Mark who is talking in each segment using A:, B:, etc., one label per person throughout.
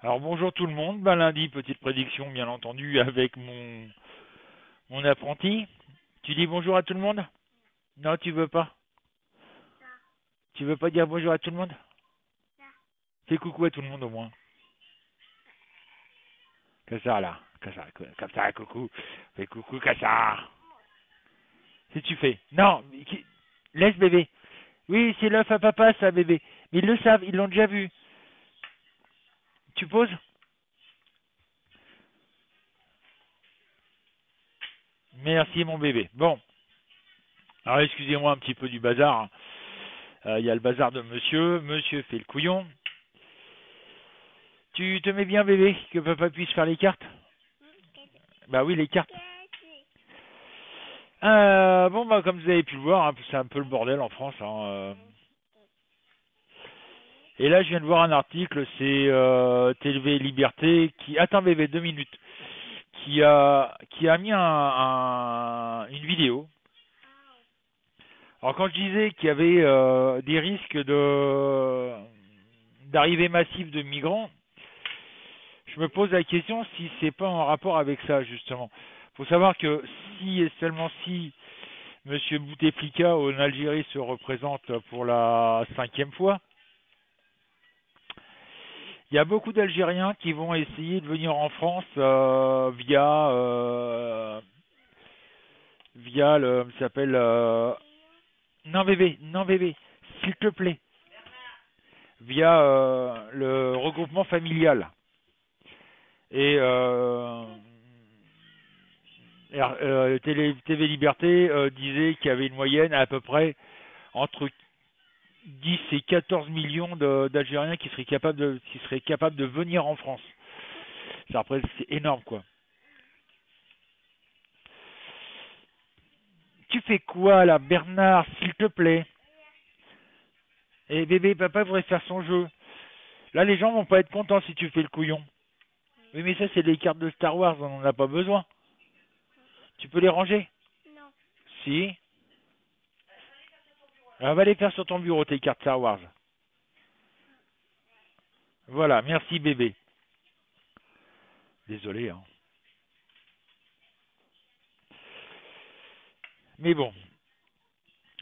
A: Alors bonjour tout le monde, lundi, petite prédiction bien entendu avec mon apprenti. Tu dis bonjour à tout le monde? Non, tu veux pas? Tu veux pas dire bonjour à tout le monde? Fais coucou à tout le monde au moins. Comme ça là, comme ça, coucou. Fais coucou comme ça. Si tu fais. Non, laisse bébé. Oui, c'est l'œuf à papa ça bébé. Mais ils le savent, ils l'ont déjà vu. Tu poses? Merci mon bébé. Bon, alors excusez-moi un petit peu du bazar. Il y a le bazar de monsieur. Monsieur fait le couillon. Tu te mets bien, bébé, que papa puisse faire les cartes? Bah oui, les cartes. Bon, bah comme vous avez pu le voir, hein, c'est un peu le bordel en France. Et là, je viens de voir un article, c'est TV Liberté qui... Attends, bébé, 2 minutes. Qui a mis une vidéo. Alors quand je disais qu'il y avait des risques d'arrivée massive de migrants, je me pose la question si c'est pas en rapport avec ça justement. Il faut savoir que si et seulement si Monsieur Bouteflika en Algérie se représente pour la 5e fois, il y a beaucoup d'Algériens qui vont essayer de venir en France via le ça s'appelle non bébé, s'il te plaît, via le regroupement familial. Et TV Liberté disait qu'il y avait une moyenne à peu près entre 10 et 14 millions d'Algériens qui seraient capables de venir en France. C'est énorme, quoi. Tu fais quoi, là, Bernard, s'il te plaît? Eh, bébé, papa voudrait faire son jeu. Là, les gens vont pas être contents si tu fais le couillon. Oui, mais ça, c'est les cartes de Star Wars, on en a pas besoin. Tu peux les ranger? Si. Alors, va les faire sur ton bureau, tes cartes Star Wars. Voilà, merci, bébé. Désolé, hein. Mais bon,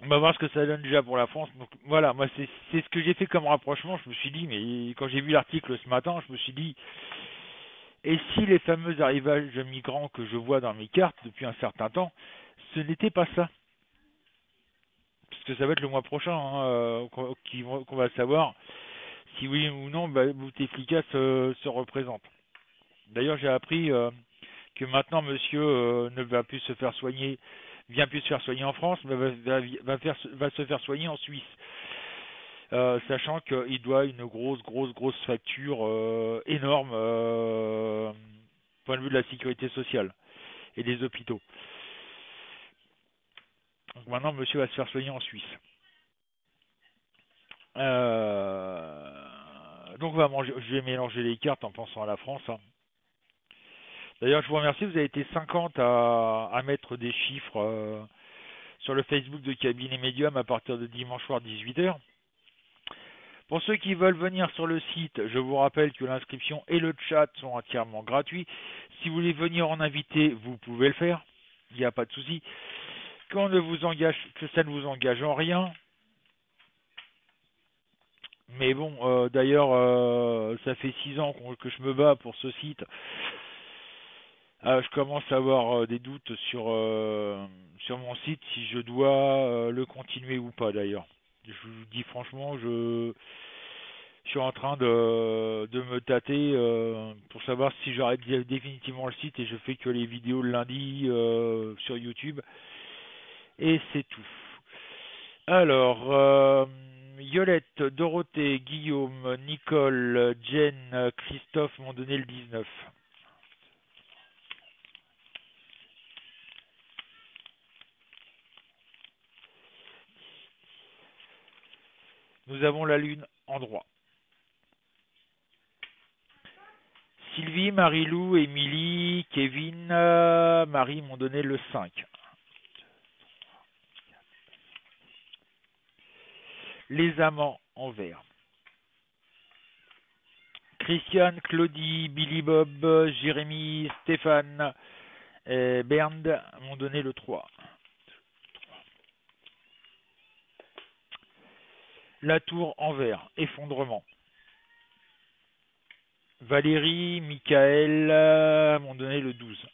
A: on va voir ce que ça donne déjà pour la France. Donc voilà, moi c'est ce que j'ai fait comme rapprochement. Je me suis dit, mais quand j'ai vu l'article ce matin, je me suis dit, et si les fameux arrivages de migrants que je vois dans mes cartes depuis un certain temps, ce n'était pas ça? Parce que ça va être le mois prochain qu'on va savoir si oui ou non Bouteflika se représente. D'ailleurs, j'ai appris que maintenant monsieur ne va plus se faire soigner, vient plus se faire soigner en France, mais va se faire soigner en Suisse. Sachant qu'il doit une grosse facture énorme point de vue de la sécurité sociale et des hôpitaux. Donc maintenant, monsieur va se faire soigner en Suisse. Donc je vais mélanger les cartes en pensant à la France, hein. D'ailleurs, je vous remercie, vous avez été 50 à mettre des chiffres sur le Facebook de Cabinet Medium à partir de dimanche soir 18h. Pour ceux qui veulent venir sur le site, je vous rappelle que l'inscription et le chat sont entièrement gratuits. Si vous voulez venir en invité, vous pouvez le faire. Il n'y a pas de souci. Que ça ne vous engage en rien. Mais bon, d'ailleurs, ça fait 6 ans que je me bats pour ce site. Je commence à avoir des doutes sur mon site, si je dois le continuer ou pas d'ailleurs. Je vous dis franchement, je suis en train de me tâter pour savoir si j'arrête définitivement le site et je fais que les vidéos le lundi sur YouTube. Et c'est tout. Alors, Yolette, Dorothée, Guillaume, Nicole, Jen, Christophe m'ont donné le 19. Nous avons la lune en droit. Sylvie, Marie-Lou, Émilie, Kevin, Marie m'ont donné le 5. Les amants en vert. Christian, Claudie, Billy Bob, Jérémy, Stéphane et Bernd m'ont donné le 3. La tour en vert, effondrement. Valérie, Michael m'ont donné le 12.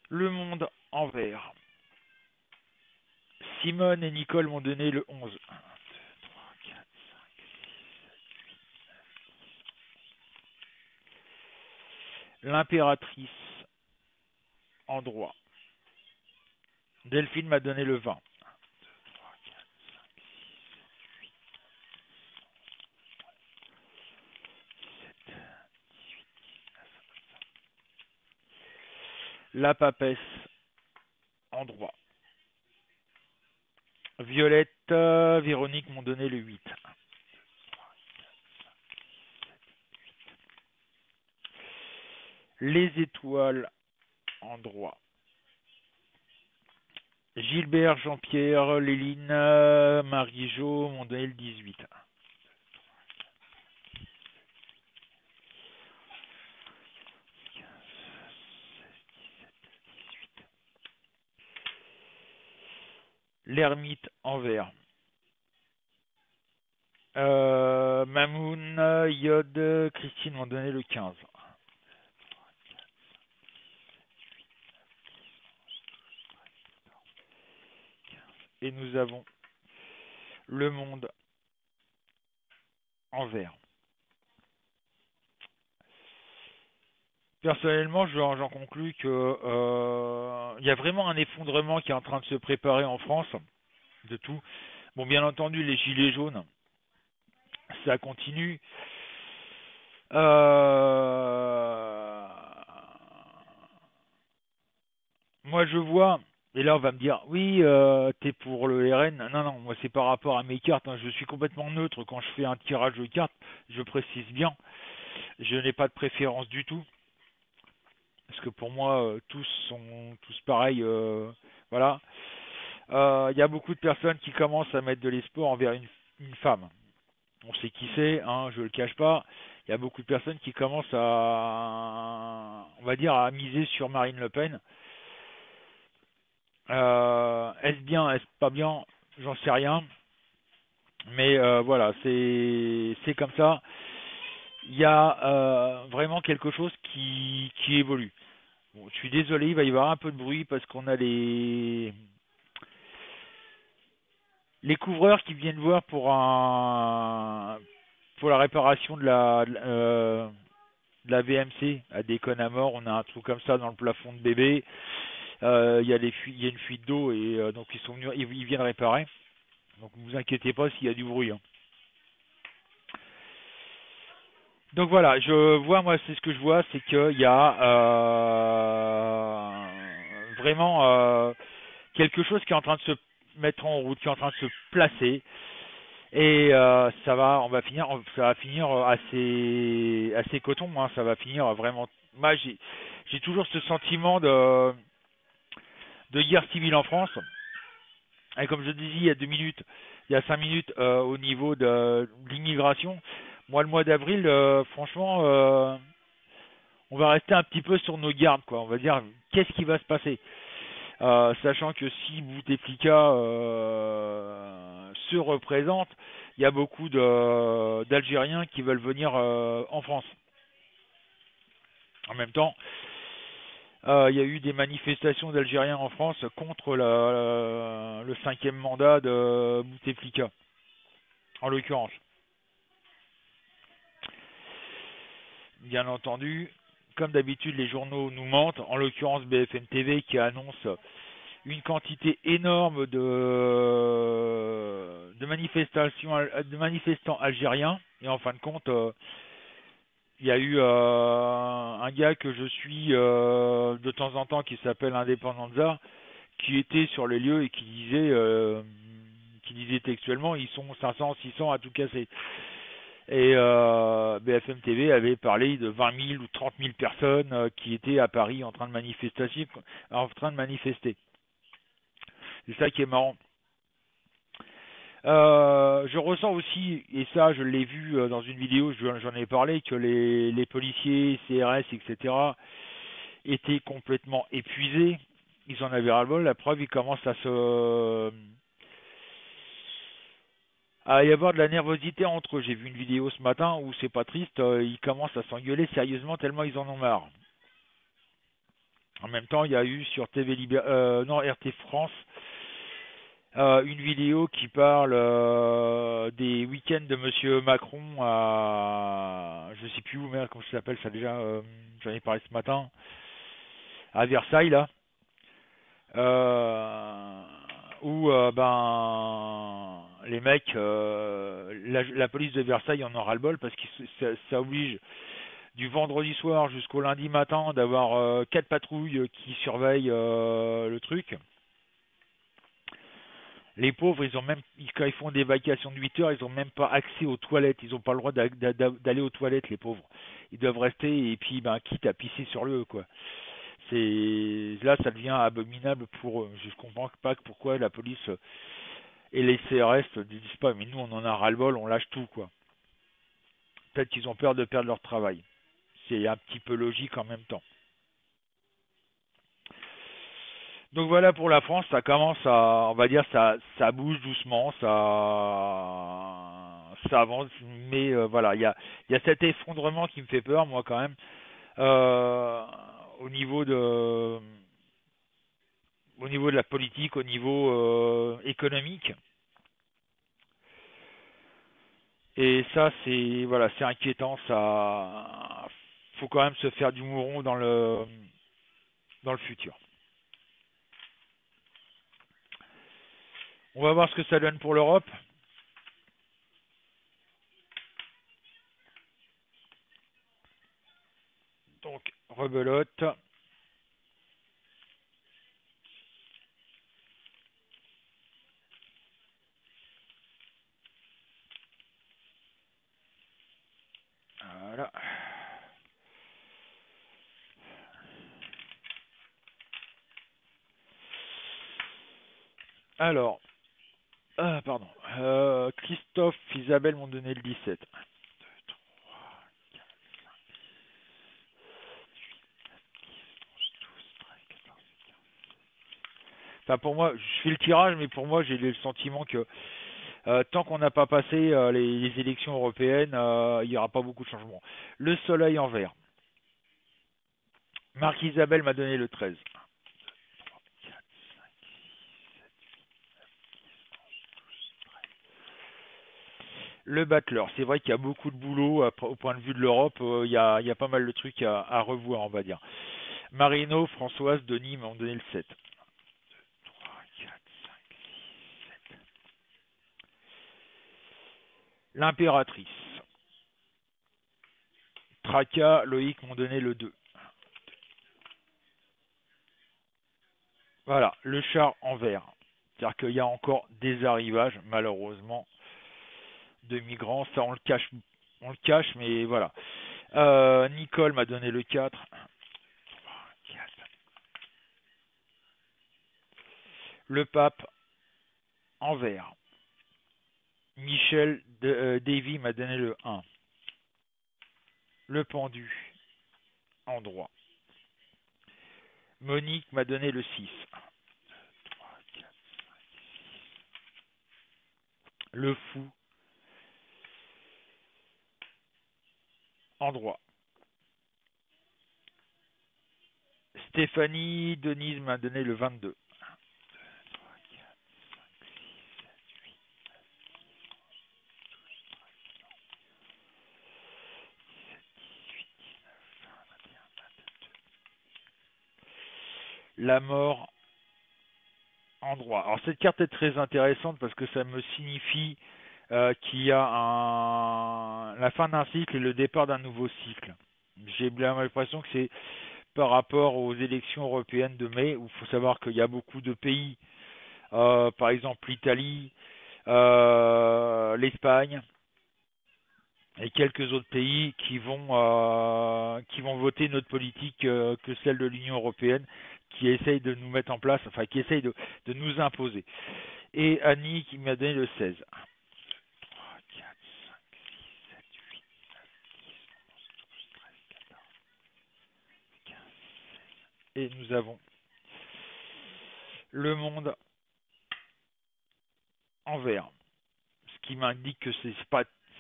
A: Le monde en vert. Simone et Nicole m'ont donné le 11. 1, 2, 3, 4, 5, 6, 7, 8. L'impératrice en droit. Delphine m'a donné le 20. 1, 2, 3, 4, 5, 6, 7, 8, 9. La papesse en droit. Violette, Véronique m'ont donné le 8. 1, 2, 3, 4, 5, 6, 7, 8. Les étoiles en droit. Gilbert, Jean-Pierre, Léline, Marie-Jo m'ont donné le 18. 1, 2, 3, 4, 5, 6, 7, 8. L'ermite en vert. Mamoun, Yod, Christine m'ont donné le 15. 1, 2, 3, 4, 5, 6, 7, 8, 9, 10, 11, 12, 13, 14, 15. Et nous avons le monde en vert. Personnellement, j'en conclus que il y a vraiment un effondrement qui est en train de se préparer en France de tout. Bon, bien entendu, les gilets jaunes, ça continue. Moi, je vois, et là, on va me dire, oui, t'es pour le RN. Non, non, moi, c'est par rapport à mes cartes, hein. Je suis complètement neutre quand je fais un tirage de cartes. Je précise bien, je n'ai pas de préférence du tout. Parce que pour moi, tous sont tous pareils. Voilà. Il y a beaucoup de personnes qui commencent à mettre de l'espoir envers une femme. On sait qui c'est, hein, je le cache pas. Il y a beaucoup de personnes qui commencent on va dire, à miser sur Marine Le Pen. Est-ce bien, est-ce pas bien, j'en sais rien. Mais voilà, c'est comme ça. Il y a vraiment quelque chose qui évolue. Bon, je suis désolé, il va y avoir un peu de bruit parce qu'on a les couvreurs qui viennent voir pour la réparation de la VMC à Déconne-à-Mort. On a un trou comme ça dans le plafond de bébé. Il y a une fuite d'eau et donc ils sont venus, ils viennent réparer. Donc ne vous inquiétez pas s'il y a du bruit, hein. Donc voilà, moi c'est ce que je vois, c'est qu'il y a vraiment quelque chose qui est en train de se mettre en route, qui est en train de se placer, et ça va finir assez coton, hein, ça va finir vraiment. Moi j'ai toujours ce sentiment de guerre civile en France, et comme je disais il y a 5 minutes, au niveau de l'immigration. Moi, le mois d'avril, franchement, on va rester un petit peu sur nos gardes, quoi. On va dire, qu'est-ce qui va se passer, sachant que si Bouteflika se représente, il y a beaucoup d'Algériens qui veulent venir en France. En même temps, il y a eu des manifestations d'Algériens en France contre le cinquième mandat de Bouteflika, en l'occurrence. Bien entendu, comme d'habitude, les journaux nous mentent, en l'occurrence BFM TV qui annonce une quantité énorme de manifestants algériens. Et en fin de compte, il y a eu un gars que je suis de temps en temps qui s'appelle Independenza, qui était sur les lieux et qui disait textuellement, ils sont 500, 600 à tout casser. Et BFM TV avait parlé de 20 000 ou 30 000 personnes qui étaient à Paris en train de manifester. C'est ça qui est marrant. Je ressens aussi, et ça je l'ai vu dans une vidéo, j'en ai parlé, que les policiers, CRS, etc. étaient complètement épuisés. Ils en avaient ras-le-bol. La preuve, ils commencent à y avoir de la nervosité entre eux. J'ai vu une vidéo ce matin où c'est pas triste, ils commencent à s'engueuler sérieusement tellement ils en ont marre. En même temps, il y a eu sur non, RT France une vidéo qui parle des week-ends de Monsieur Macron à je sais plus où, mais comment ça s'appelle ça déjà, j'en ai parlé ce matin, à Versailles là, euh, où les mecs, la police de Versailles en aura le bol parce que ça oblige du vendredi soir jusqu'au lundi matin d'avoir quatre patrouilles qui surveillent le truc. Les pauvres, quand ils font des vacations de 8 heures, ils n'ont même pas accès aux toilettes. Ils n'ont pas le droit d'aller aux toilettes, les pauvres. Ils doivent rester et puis, quitte à pisser sur eux, quoi. Là, ça devient abominable pour eux. Je comprends pas pourquoi la police et les CRS ne disent pas, mais nous, on en a ras-le-bol, on lâche tout, quoi. Peut-être qu'ils ont peur de perdre leur travail. C'est un petit peu logique en même temps. Donc voilà pour la France, ça commence à, on va dire, ça bouge doucement, ça avance, mais voilà, il y a cet effondrement qui me fait peur, moi quand même, euh, au niveau de, au niveau de la politique, au niveau économique, et ça c'est, voilà, c'est inquiétant, ça, faut quand même se faire du mouron dans le futur. On va voir ce que ça donne pour l'Europe. Donc, rebelote. Voilà. Alors, pardon. Christophe, Isabelle m'ont donné le 17. Enfin, pour moi, je fais le tirage, mais pour moi, j'ai le sentiment que tant qu'on n'a pas passé les élections européennes, il n'y aura pas beaucoup de changements. Le soleil en vert. Marc Isabelle m'a donné le 13. Le battleur, c'est vrai qu'il y a beaucoup de boulot au point de vue de l'Europe, il y a pas mal de trucs à revoir, on va dire. Marino, Françoise, Denis m'ont donné le 7. 3, 4, 5, 6, 7. L'impératrice. Traca, Loïc m'ont donné le 2. Voilà, le char en vert. C'est-à-dire qu'il y a encore des arrivages, malheureusement, de migrants. Ça, on le cache, mais voilà. Nicole m'a donné le 4. 4. Le pape en vert. Michel Davy m'a donné le 1. Le pendu en droit. Monique m'a donné le 6. 3, 4. Le fou en droit. Stéphanie Denise m'a donné le 22. La mort en droit. Alors cette carte est très intéressante parce que ça me signifie qu'il y a la fin d'un cycle et le départ d'un nouveau cycle. J'ai bien l'impression que c'est par rapport aux élections européennes de mai, où il faut savoir qu'il y a beaucoup de pays, par exemple l'Italie, l'Espagne et quelques autres pays qui vont voter une autre politique que celle de l'Union européenne, qui essaye de nous mettre en place, enfin qui essaye de nous imposer. Et Annie qui m'a donné le 16. 1, 2, 3, 4, 5, 6, 7, 8, 9, 10, 11, 12, 13, 14, 15, 16. Et nous avons le monde en vert. Ce qui m'indique que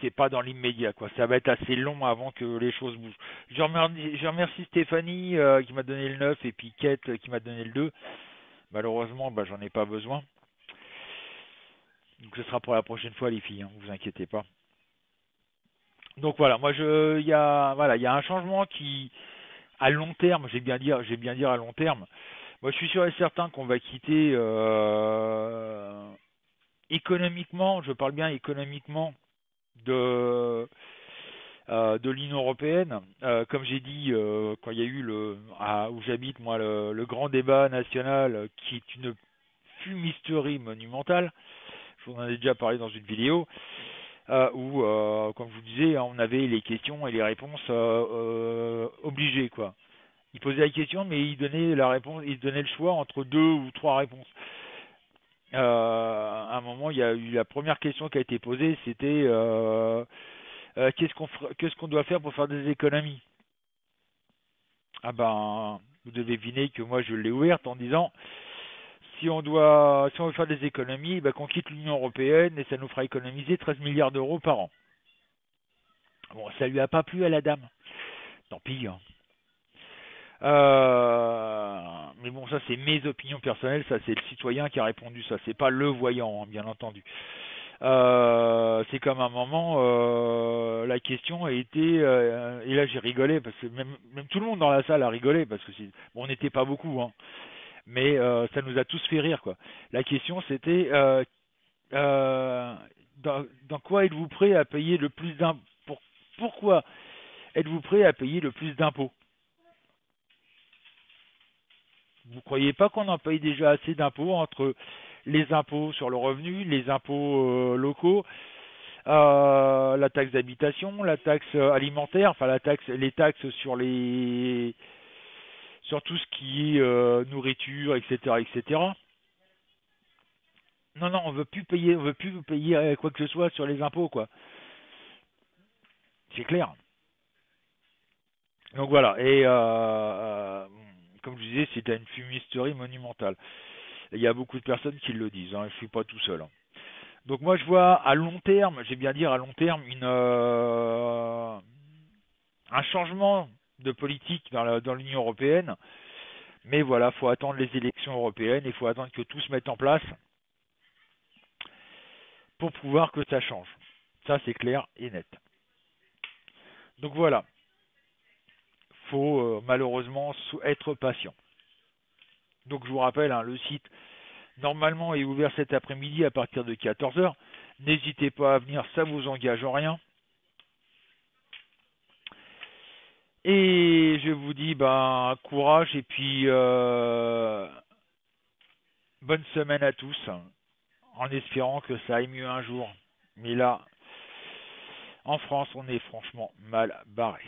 A: c'est pas dans l'immédiat, quoi. Ça va être assez long avant que les choses bougent. Je remercie Stéphanie qui m'a donné le 9 et puis Kate qui m'a donné le 2. Malheureusement, bah, j'en ai pas besoin. Donc ce sera pour la prochaine fois les filles, hein, vous inquiétez pas. Donc voilà, moi il y a un changement qui à long terme, j'ai bien dire à long terme. Moi je suis sûr et certain qu'on va quitter économiquement, je parle bien économiquement de l'Union européenne. Comme j'ai dit, quand il y a eu où j'habite moi le grand débat national, qui est une fumisterie monumentale, je vous en ai déjà parlé dans une vidéo, où, comme je vous disais, hein, on avait les questions et les réponses obligées, quoi. Il posait la question, mais il donnait la réponse, il donnait le choix entre deux ou trois réponses. À un moment, il y a eu la première question qui a été posée, c'était qu'est-ce qu'on doit faire pour faire des économies? Ah ben, vous devez deviner que moi je l'ai ouverte en disant si on veut faire des économies, ben, qu'on quitte l'Union européenne et ça nous fera économiser 13 milliards d'euros par an. Bon, ça lui a pas plu à la dame. Tant pis, hein. Mais bon, ça c'est mes opinions personnelles, ça c'est le citoyen qui a répondu ça, c'est pas le voyant, hein, bien entendu. C'est comme un moment, la question a été, et là j'ai rigolé parce que même tout le monde dans la salle a rigolé parce que bon, on n'était pas beaucoup, hein, mais ça nous a tous fait rire, quoi. La question c'était, euh, dans quoi êtes-vous prêt à payer le plus d'impôts? Pourquoi êtes-vous prêt à payer le plus d'impôts? Vous croyez pas qu'on en paye déjà assez d'impôts entre les impôts sur le revenu, les impôts locaux, la taxe d'habitation, la taxe alimentaire, enfin les taxes sur tout ce qui est nourriture, etc., etc. Non, non, on veut plus payer quoi que ce soit sur les impôts, quoi. C'est clair. Donc voilà. Et comme je disais, c'est une fumisterie monumentale. Il y a beaucoup de personnes qui le disent, hein, je suis pas tout seul, hein. Donc moi je vois à long terme, j'ai bien dire à long terme, un changement de politique dans l'Union européenne. Mais voilà, faut attendre les élections européennes, il faut attendre que tout se mette en place pour pouvoir que ça change. Ça c'est clair et net. Donc voilà, faut malheureusement être patient. Donc je vous rappelle, hein, le site normalement est ouvert cet après-midi à partir de 14 heures. N'hésitez pas à venir, ça vous engage en rien. Et je vous dis ben courage et puis bonne semaine à tous, en espérant que ça aille mieux un jour. Mais là, en France, on est franchement mal barré.